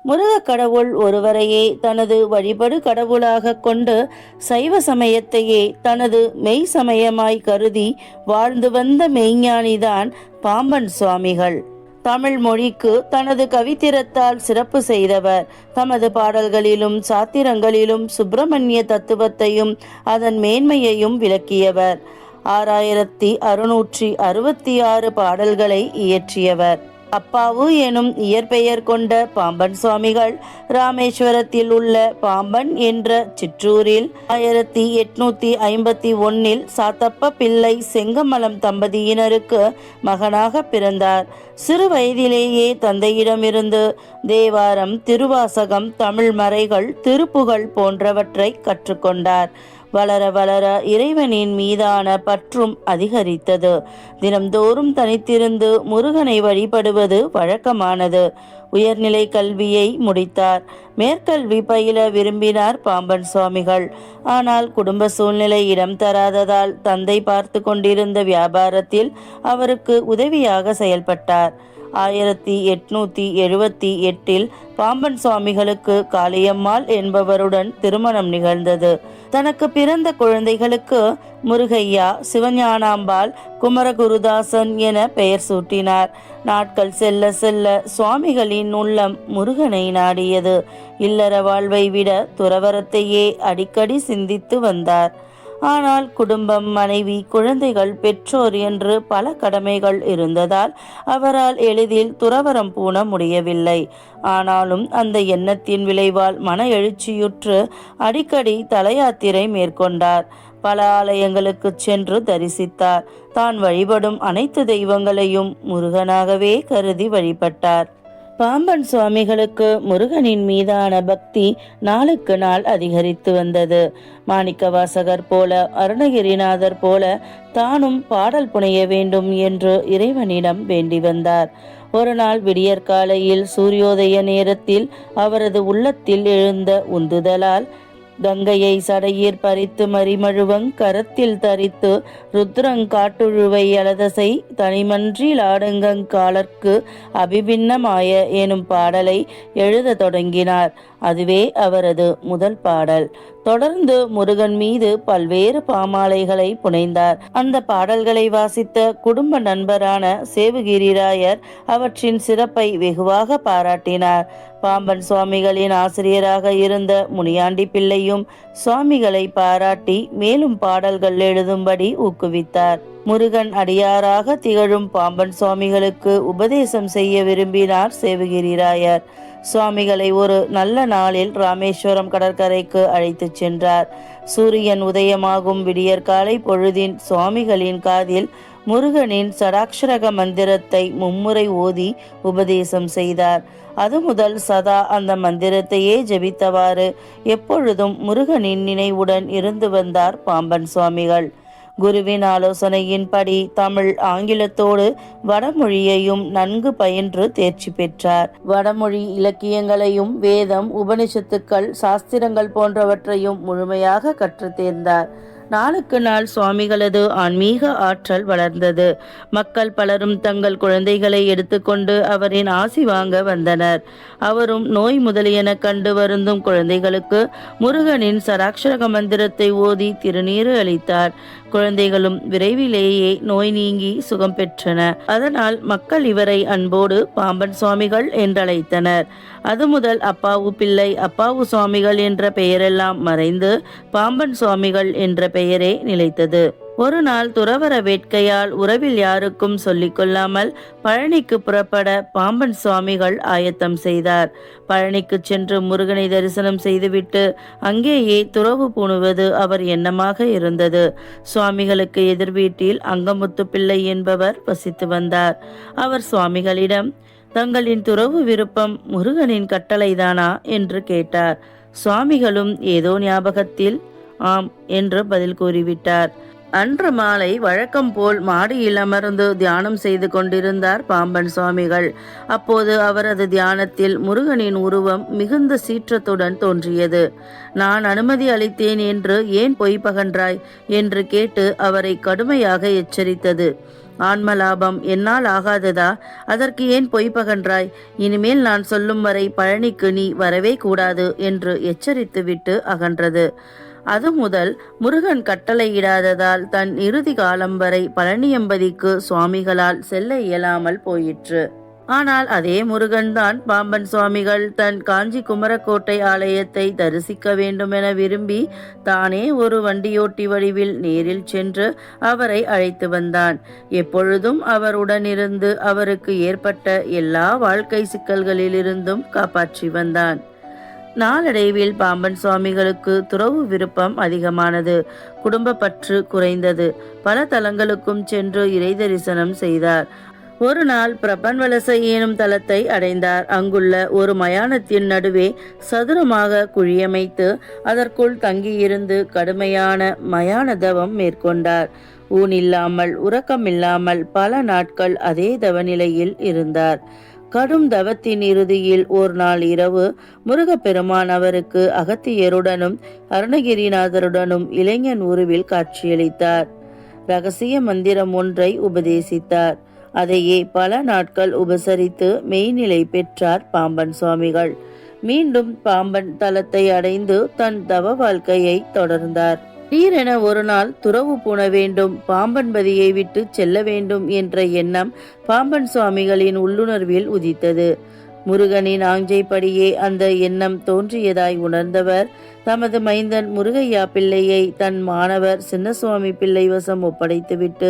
முருகக் கடவுள் ஒருவரையே தனது வழிபடு கடவுளாக கொண்டு சைவ சமயத்தையே தனது மெய் சமயமாய் கருதி வாழ்ந்து வந்த மெய்ஞானிதான் பாம்பன் சுவாமிகள். தமிழ் மொழிக்கு தனது கவித்திறத்தால் சிறப்பு செய்தவர். தமது பாடல்களிலும் சாத்திரங்களிலும் சுப்பிரமணிய தத்துவத்தையும் அதன் மேன்மையையும் விளக்கியவர். 6666 பாடல்களை இயற்றியவர். அப்பாவு எனும் இயற்பெயர் கொண்ட பாம்பன் சுவாமிகள் ராமேஸ்வரத்தில் உள்ள பாம்பன் என்ற சிற்றூரில் 1851 சாத்தப்ப பிள்ளை செங்கமலம் தம்பதியினருக்கு மகனாக பிறந்தார். சிறு வயதிலேயே தந்தையிடமிருந்து தேவாரம், திருவாசகம், தமிழ் மறைகள், திருப்புகழ் போன்றவற்றை கற்றுக்கொண்டார். வளர வளர இறைவனின் மீதான பற்றும் அதிகரித்தது. தினம்தோறும் தனித்திருந்து முருகனை வழிபடுவது வழக்கமானது. உயர்நிலை கல்வியை முடித்தார். மேற்கல்வி பயில விரும்பினார் பாம்பன் சுவாமிகள். ஆனால் குடும்ப சூழ்நிலை இடம் தராததால் தந்தை பார்த்து கொண்டிருந்த வியாபாரத்தில் அவருக்கு உதவியாக செயல்பட்டார். 1878 பாம்பன் சுவாமிகளுக்கு காளியம்மாள் என்பவருடன் திருமணம் நிகழ்ந்தது. தனக்கு பிறந்த குழந்தைகளுக்கு முருகையா, சிவஞானாம்பாள், குமரகுருதாசன் என பெயர் சூட்டினார். நாட்கள் செல்ல செல்ல சுவாமிகளின் உள்ளம் முருகனை நாடியது. இல்லற வாழ்வை விட துறவரத்தையே அடிக்கடி சிந்தித்து வந்தார். ஆனால் குடும்பம், மனைவி, குழந்தைகள், பெற்றோர் என்று பல கடமைகள் இருந்ததால் அவரால் எளிதில் துறவரம் பூண முடியவில்லை. ஆனாலும் அந்த எண்ணத்தின் விளைவால் மன எழுச்சியுற்று அடிக்கடி தலயாத்திரை மேற்கொண்டார். பல ஆலயங்களுக்கு சென்று தரிசித்தார். தான் வழிபடும் அனைத்து தெய்வங்களையும் முருகனாகவே கருதி வழிபட்டார். பாம்பன் சுவாமிகளுக்கு முருகனின் மீதான பக்தி நாளுக்கு நாள் அதிகரித்து வந்தது. மாணிக்கவாசகர் போல, அருணகிரிநாதர் போல தானும் பாடல் புனைய வேண்டும் என்று இறைவனிடம் வேண்டி வந்தார். ஒரு நாள் விடியற்காலையில் சூரியோதய நேரத்தில் அவரது உள்ளத்தில் எழுந்த உந்துதலால் கங்கையை சடையீர் பறித்து மறிமழுவங் கரத்தில் தரித்து ருத்ரங்காட்டுழுவை அலதசை தனிமன்றில் ஆடுங்கங் காலர்க்கு அபிபின்னமாய எனும் பாடலை எழுத தொடங்கினார். அதுவே அவரது முதல் பாடல். தொடர்ந்து முருகன் மீது பல்வேறு பாமாலைகளை புனைந்தார். அந்த பாடல்களை வாசித்த குடும்ப நண்பரான சேவுகிரிராயர் அவற்றின் சிறப்பை வெகுவாக பாராட்டினார். பாம்பன் சுவாமிகளின் ஆசிரியராக இருந்த முனியாண்டி பிள்ளையும் சுவாமிகளை பாராட்டி மேலும் பாடல்கள் எழுதும்படி ஊக்குவித்தார். முருகன் அடியாராக திகழும் பாம்பன் சுவாமிகளுக்கு உபதேசம் செய்ய விரும்பினார் சேவுகிரிராயர். சுவாமிகளை ஒரு நல்ல நாளில் ராமேஸ்வரம் கடற்கரைக்கு அழைத்துச் சென்றார். சூரியன் உதயமாகும் விடியற்காலை பொழுதின் சுவாமிகளின் காதில் முருகனின் சடாட்சரக மந்திரத்தை மும்முறை ஓதி உபதேசம் செய்தார். அது முதல் சதா அந்த மந்திரத்தையே ஜெபித்தவாறு எப்பொழுதும் முருகனின் நினைவுடன் இருந்து வந்தார் பாம்பன் சுவாமிகள். குருவின் ஆலோசனையின்படி தமிழ், ஆங்கிலத்தோடு வடமொழியையும் நன்கு பயின்று தேர்ச்சி பெற்றார். வடமொழி இலக்கியங்களையும் வேதம், உபனிஷத்துக்கள், சாஸ்திரங்கள் போன்றவற்றையும் முழுமையாக கற்று தேர்ந்தார். நாளுக்கு நாள் சுவாமிகளது ஆன்மீக ஆற்றல் வளர்ந்தது. மக்கள் பலரும் தங்கள் குழந்தைகளை எடுத்துக்கொண்டு அவரின் ஆசி வாங்க வந்தனர். அவரும் நோய் முதலியன கண்டு வருந்தும் குழந்தைகளுக்கு முருகனின் சடாட்சரக மந்திரத்தை ஓதி திருநீறு அளித்தார். குழந்தைகளும் விரைவிலேயே நோய் நீங்கி சுகம் பெற்றன. அதனால் மக்கள் இவரை அன்போடு பாம்பன் சுவாமிகள் என்றழைத்தனர். அது முதல் அப்பாவு பிள்ளை, அப்பாவு சுவாமிகள் என்ற பெயரெல்லாம் மறைந்து பாம்பன் சுவாமிகள் என்ற பெயரே நிலைத்தது. ஒரு நாள் துறவர வேட்கையால் உறவில் யாருக்கும் சொல்லிக்கொள்ளாமல் பழனிக்கு புறப்பட பாம்பன் சுவாமிகள் ஆயத்தம் செய்தார். பழனிக்கு சென்று முருகனை தரிசனம் செய்துவிட்டு அங்கேயே துறவு பூணுவது அவர் எண்ணமாக இருந்தது. சுவாமிகளுக்கு எதிர் வீட்டில் அங்கமுத்து பிள்ளை என்பவர் வசித்து வந்தார். அவர் சுவாமிகளிடம் தங்களின் துறவு விருப்பம் முருகனின் கட்டளைதானா என்று கேட்டார். சுவாமிகளும் ஏதோ ஞாபகத்தில் ஆம் என்று பதில் கூறிவிட்டார். அன்று மாலை வழக்கம் போல் மாடியில் அமர்ந்து தியானம் செய்து கொண்டிருந்தார் பாம்பன் சுவாமிகள். அப்போது அவரது தியானத்தில் முருகனின் உருவம் மிகுந்த சீற்றத்துடன் தோன்றியது. நான் அனுமதி அளித்தேன் என்று ஏன் பொய் பகன்றாய் என்று கேட்டு அவரை கடுமையாக எச்சரித்தது. ஆன்மலாபம் என்னால் ஆகாததா? அதற்கு ஏன் பொய் பகன்றாய்? இனிமேல் நான் சொல்லும் வரை பழனிக்கு நீ வரவே கூடாது என்று எச்சரித்துவிட்டு அகன்றது. அது முதல் முருகன் கட்டளையிடாததால் தன் இறுதி காலம் வரை பழனியம்பதிக்கு சுவாமிகளால் செல்ல இயலாமல் போயிற்று. ஆனால் அதே முருகன்தான் பாம்பன் சுவாமிகள் தன் காஞ்சி குமரக்கோட்டை ஆலயத்தை தரிசிக்க வேண்டுமென விரும்பி தானே ஒரு வண்டியோட்டி வடிவில் நேரில் சென்று அவரை அழைத்து வந்தான். எப்பொழுதும் அவருடனிருந்து அவருக்கு ஏற்பட்ட எல்லா வாழ்க்கை சிக்கல்களிலிருந்தும் காப்பாற்றி வந்தான். நாளடைவில் பாம்பன் சுவாமிகளுக்கு துறவு விருப்பம் அதிகமானது. குடும்ப பற்று குறைந்தது. பல தலங்களுக்கும் சென்று இறை தரிசனம் செய்தார். ஒரு நாள் பிரபன்வலசை எனும் தலத்தை அடைந்தார். அங்குள்ள ஒரு மயானத்தின் நடுவே சதுரமாக குழியமைத்து அதற்குள் தங்கியிருந்து கடுமையான மயான தவம் மேற்கொண்டார். ஊனில்லாமல் உறக்கமில்லாமல் பல நாட்கள் அதே தவநிலையில் இருந்தார். கடும் தவத்தின் இறுதியில் ஒரு நாள் இரவு முருகப்பெருமான் அவருக்கு அகத்தியருடனும் அருணகிரிநாதருடனும் இளைஞன் உருவில் காட்சியளித்தார். இரகசிய மந்திரம் ஒன்றை உபதேசித்தார். அதையே பல நாட்கள் உபசரித்து மெய்நிலை பெற்றார் பாம்பன் சுவாமிகள். மீண்டும் பாம்பன் தலத்தை அடைந்து தன் தவ வாழ்க்கையை தொடர்ந்தார். திடீரென ஒரு நாள் துறவு பூண வேண்டும், பாம்பன்பதியை விட்டு செல்ல வேண்டும் என்ற எண்ணம் பாம்பன் சுவாமிகளின் உள்ளுணர்வில் உதித்தது. முருகனின் ஆஞ்சைப்படியே அந்த எண்ணம் தோன்றியதாய் உணர்ந்தவர் தமது மைந்தன் முருகையா பிள்ளையை தன் மாணவர் சின்னசுவாமி பிள்ளை வசம் ஒப்படைத்துவிட்டு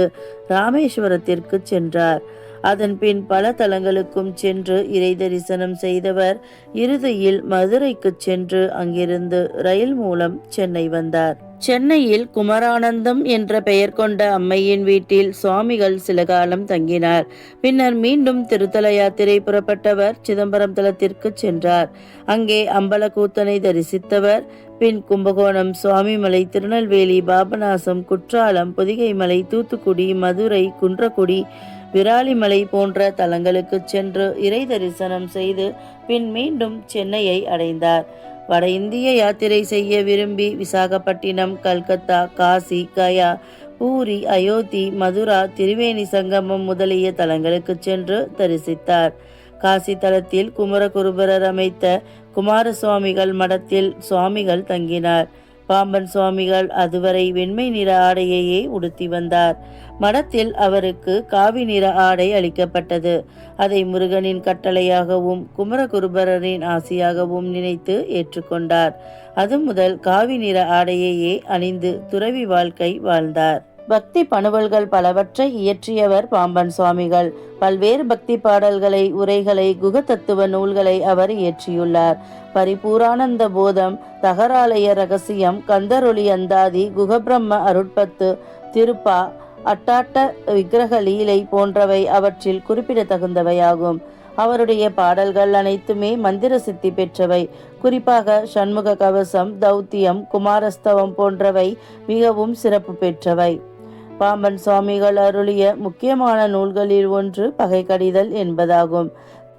ராமேஸ்வரத்திற்கு சென்றார். அதன் பின் பல தலங்களுக்கும் சென்று இறை தரிசனம் செய்தவர் இறுதியில் மதுரைக்கு சென்று அங்கிருந்து ரயில் மூலம் சென்னை வந்தார். சென்னையில் குமரானந்தம் என்ற பெயர் கொண்ட அம்மையின் வீட்டில் சுவாமிகள் சில காலம் தங்கினார். பின்னர் மீண்டும் திருத்தல யாத்திரை புறப்பட்டவர் சிதம்பரம் தலத்திற்கு சென்றார். அங்கே அம்பலக்கூத்தனை தரிசித்தவர் பின் கும்பகோணம், சுவாமிமலை, திருநெல்வேலி, பாபநாசம், குற்றாலம், பொதிகைமலை, தூத்துக்குடி, மதுரை, குன்றக்குடி, விராலிமலை போன்ற தலங்களுக்கு சென்று இறை தரிசனம் செய்து பின் மீண்டும் சென்னையை அடைந்தார். வட இந்திய யாத்திரை செய்ய விரும்பி விசாகப்பட்டினம், கல்கத்தா, காசி, கயா, பூரி, அயோத்தி, மதுரா, திரிவேணி சங்கமம் முதலிய தலங்களுக்கு சென்று தரிசித்தார். காசி தலத்தில் குமரகுருபரர் அமைத்த குமாரசுவாமிகள் மடத்தில் சுவாமிகள் தங்கினார். பாம்பன் சுவாமிகள் அதுவரை வெண்மை நிற ஆடையையே உடுத்தி வந்தார். மடத்தில் அவருக்கு காவி நிற ஆடை அளிக்கப்பட்டது. அதை முருகனின் கட்டளையாகவும் குமரகுருபரரின் ஆசியாகவும் நினைத்து ஏற்றுக்கொண்டார். அது முதல் காவி நிற ஆடையையே அணிந்து துறவி வாழ்க்கை வாழ்ந்தார். பக்தி பணுவல்கள் பலவற்றை இயற்றியவர் பாம்பன் சுவாமிகள். பல்வேறு பக்தி பாடல்களை, உரைகளை, குக தத்துவ நூல்களை அவர் இயற்றியுள்ளார். பரிபூரானந்த போதம், தகராலய ரகசியம், கந்தரொளி அந்தாதி, குகபிரம்ம அருட்பத்து, திருப்பா, அட்டாட்ட விக்கிரக லீலை போன்றவை அவற்றில் குறிப்பிடத்தகுந்தவையாகும். அவருடைய பாடல்கள் அனைத்துமே மந்திர சித்தி பெற்றவை. குறிப்பாக சண்முக கவசம், தௌத்தியம், குமாரஸ்தவம் போன்றவை மிகவும் சிறப்பு பெற்றவை. பாம்பன் சுவாமிகள் அருளிய முக்கியமான நூல்களில் ஒன்று பகை கடிதல் என்பதாகும்.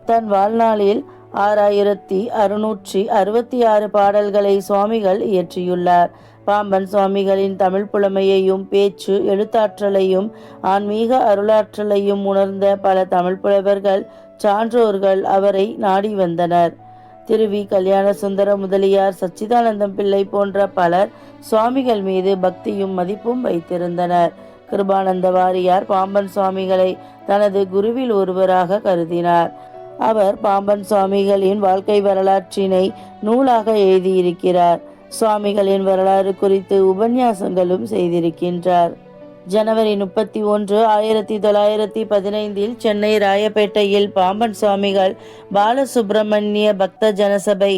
தன் வாழ்நாளில் 6666 பாடல்களை சுவாமிகள் இயற்றியுள்ளார். பாம்பன் சுவாமிகளின் தமிழ் புலமையையும் பேச்சு எழுத்தாற்றலையும் ஆன்மீக அருளாற்றலையும் உணர்ந்த பல தமிழ் புலவர்கள், சான்றோர்கள் அவரை நாடி வந்தனர். திருவி கல்யாண சுந்தர முதலியார், சச்சிதானந்தம் பிள்ளை போன்ற பலர் சுவாமிகள் மீது பக்தியும் மதிப்பும் வைத்திருந்தனர். கிருபானந்த வாரியார் பாம்பன் சுவாமிகளை தனது குருவில் ஒருவராக கருதினார். அவர் பாம்பன் சுவாமிகளின் வாழ்க்கை வரலாற்றினை நூலாக எழுதியிருக்கிறார். சுவாமிகளின் வரலாறு குறித்து உபன்யாசங்களும் செய்திருக்கின்றார். ஜனவரி 31, 1915 சென்னை ராயப்பேட்டையில் பாம்பன் சுவாமிகள் பாலசுப்பிரமணிய பக்த ஜனசபை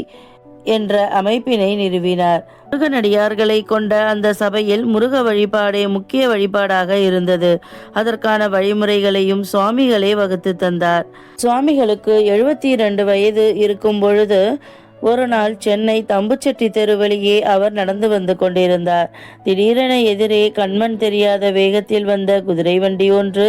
என்ற அமைப்பினை நிறுவினார். முருகனடியார்களை கொண்ட அந்த சபையில் முருக வழிபாடே முக்கிய வழிபாடாக இருந்தது. அதற்கான வழிமுறைகளையும் சுவாமிகளே வகுத்து தந்தார். சுவாமிகளுக்கு 72 வயது இருக்கும் பொழுது ஒரு நாள் சென்னை தம்புச்செட்டி தெரு வழியே அவர் நடந்து வந்து கொண்டிருந்தார். திடீரென எதிரே கண்மண் தெரியாத வேகத்தில் வந்த குதிரை வண்டி ஒன்று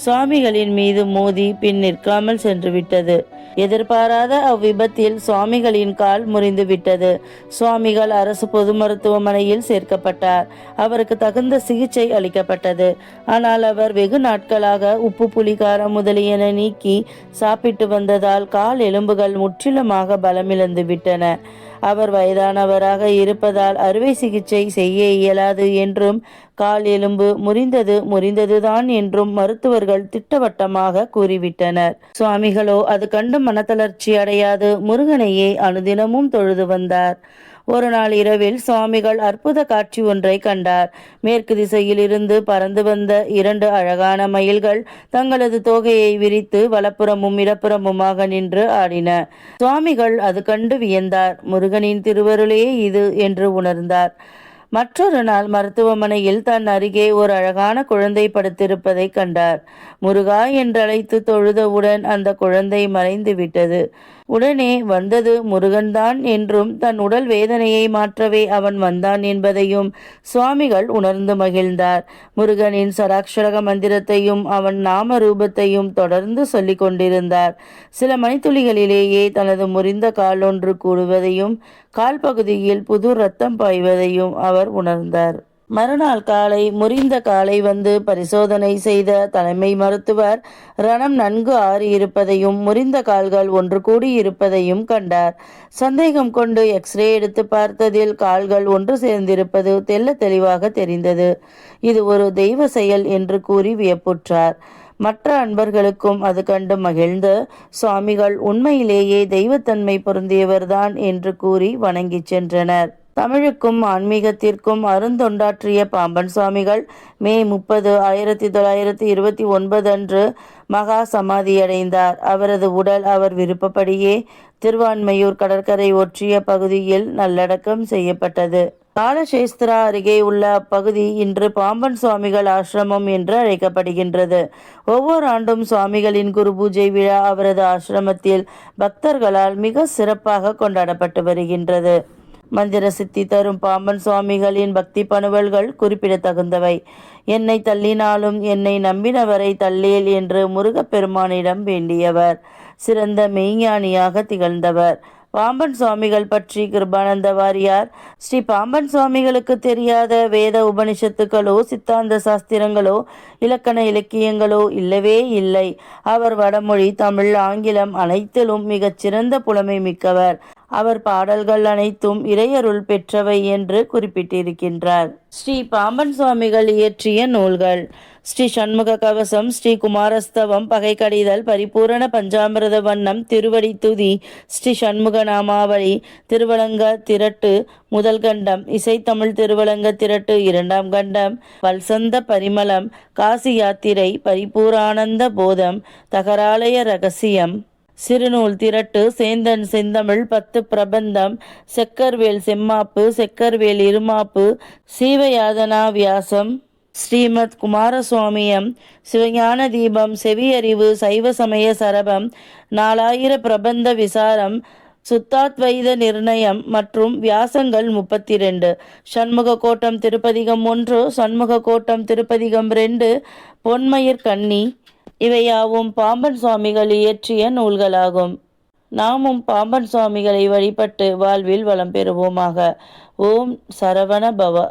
சுவாமிகளின் மீது மோதி பின் நிற்காமல் சென்று விட்டது. எதிர்பாராத அவ்விபத்தில் சுவாமிகளின் கால் முறிந்து விட்டது. சுவாமிகள் அரசு பொது மருத்துவமனையில் சேர்க்கப்பட்டார். அவருக்கு தகுந்த சிகிச்சை அளிக்கப்பட்டது. ஆனால் அவர் வெகு நாட்களாக உப்பு புளி காரம் முதலியன நீக்கி சாப்பிட்டு வந்ததால் கால் எலும்புகள் முற்றிலுமாக பலமிழந்து விட்டன. அவர் வயதானவராக இருப்பதால் அறுவை சிகிச்சை செய்ய இயலாது என்றும் கால் எலும்பு முறிந்ததுதான் என்றும் மருத்துவர்கள் திட்டவட்டமாக கூறிவிட்டனர். சுவாமிகளோ அது கண்டு மனத்தளர்ச்சி அடையாது முருகனையே அனுதினமும் தொழுது வந்தார். ஒரு நாள் இரவில் சுவாமிகள் அற்புத காட்சி ஒன்றை கண்டார். மேற்கு திசையில் இருந்து பறந்து வந்த 2 அழகான மயில்கள் தங்களது தோகையை விரித்து வலப்புறமும் இடப்புறமுமாக நின்று ஆடின. சுவாமிகள் அது கண்டு வியந்தார். முருகனின் திருவருளே இது என்று உணர்ந்தார். மற்றொரு நாள் மருத்துவமனையில் தன் அருகே ஒரு அழகான குழந்தை படுத்திருப்பதை கண்டார். முருகா என்றழைத்து தொழுதவுடன் அந்த குழந்தை மறைந்து விட்டது. உடனே வந்தது முருகன்தான் என்றும் தன் உடல் வேதனையை மாற்றவே அவன் வந்தான் என்பதையும் சுவாமிகள் உணர்ந்து மகிழ்ந்தார். முருகனின் சராட்சரக மந்திரத்தையும் அவன் நாம ரூபத்தையும் தொடர்ந்து சொல்லிக் கொண்டிருந்தார். சில மணித்துளிகளிலேயே தனது முறிந்த கால் ஒன்று கூடுவதையும் கால் பகுதியில் புது இரத்தம் பாய்வதையும் அவர் உணர்ந்தார். மறுநாள் காலை முறிந்த காலை வந்து பரிசோதனை செய்த தலைமை மருத்துவர் ரணம் நன்கு ஆறியிருப்பதையும் முறிந்த கால்கள் ஒன்று கூடி இருப்பதையும் கண்டார். சந்தேகம் கொண்டு எக்ஸ்ரே எடுத்து பார்த்ததில் கால்கள் ஒன்று சேர்ந்திருப்பது தெல்ல தெளிவாக தெரிந்தது. இது ஒரு தெய்வ செயல் என்று கூறி வியப்புற்றார். மற்ற அன்பர்களுக்கும் அது கண்டு மகிழ்ந்து சுவாமிகள் உண்மையிலேயே தெய்வத்தன்மை பொருந்தியவர்தான் என்று கூறி வணங்கி சென்றனர். தமிழுக்கும் ஆன்மீகத்திற்கும் அருந்தொண்டாற்றிய பாம்பன் சுவாமிகள் மே 30, 1929 அன்று மகா சமாதியடைந்தார். அவரது உடல் அவர் விருப்பப்படியே திருவான்மையூர் கடற்கரை ஒற்றிய பகுதியில் நல்லடக்கம் செய்யப்பட்டது. காலசேஸ்திரா அருகே உள்ள அப்பகுதி இன்று பாம்பன் சுவாமிகள் ஆசிரமம் என்று அழைக்கப்படுகின்றது. ஒவ்வொரு ஆண்டும் சுவாமிகளின் குரு பூஜை விழா அவரது ஆசிரமத்தில் பக்தர்களால் மிக சிறப்பாக கொண்டாடப்பட்டு வருகின்றது. மந்திர சித்தி தரும் பாம்பன் சுவாமிகளின் பக்தி பணுவல்கள் குறிப்பிடத்தகுந்தவை. என்னை தள்ளினாலும் என்னை நம்பினவரை தள்ளேல் என்று முருகப்பெருமானிடம் வேண்டியவர். சிறந்த மெய்ஞானியாக திகழ்ந்தவர். பாம்பன் சுவாமிகள் பற்றி கிருபானந்த வாரியார், ஸ்ரீ பாம்பன் சுவாமிகளுக்கு தெரியாத வேத உபனிஷத்துக்களோ சித்தாந்த சாஸ்திரங்களோ இலக்கண இலக்கியங்களோ இல்லவே இல்லை. அவர் வடமொழி, தமிழ், ஆங்கிலம் அனைத்திலும் மிகச் சிறந்த புலமை மிக்கவர். அவர் பாடல்கள் அனைத்தும் இறையருள் பெற்றவை என்று குறிப்பிட்டிருக்கின்றார். ஸ்ரீ பாம்பன் சுவாமிகள் இயற்றிய நூல்கள்: ஸ்ரீ சண்முக கவசம், ஸ்ரீ குமாரஸ்தவம், பகை கடிதல், பரிபூரண பஞ்சாமிரத வண்ணம், திருவடி துதி, ஸ்ரீ சண்முக நாமாவளி, திருவலங்க திரட்டு முதல் கண்டம், இசைத்தமிழ் திருவலங்க திரட்டு 2ஆம் கண்டம், பல்சந்த பரிமளம், காசி யாத்திரை, பரிபூரானந்த போதம், தகராலய ரகசியம், சிறுநூல் திரட்டு, சேந்தன் செந்தமிழ், 10 பிரபந்தம், செக்கர்வேல் செம்மாப்பு, செக்கர்வேல் இருமாப்பு, சீவயாதனா வியாசம், ஸ்ரீமத் குமாரசுவாமியம், சிவஞான தீபம், செவியறிவு, சைவ சமய சரபம், 4000 பிரபந்த விசாரம், சுத்தாத்வைத நிர்ணயம் மற்றும் வியாசங்கள் 32, சண்முக கோட்டம் திருப்பதிகம் 1, சண்முக கோட்டம் திருப்பதிகம் 2, பொன்மயிர் கண்ணி, இவையாவும் பாம்பன் சுவாமிகள் இயற்றிய நூல்களாகும். நாமும் பாம்பன் சுவாமிகளை வழிபட்டு வாழ்வில் வளம் பெறுவோமாக. ஓம் சரவண பவ.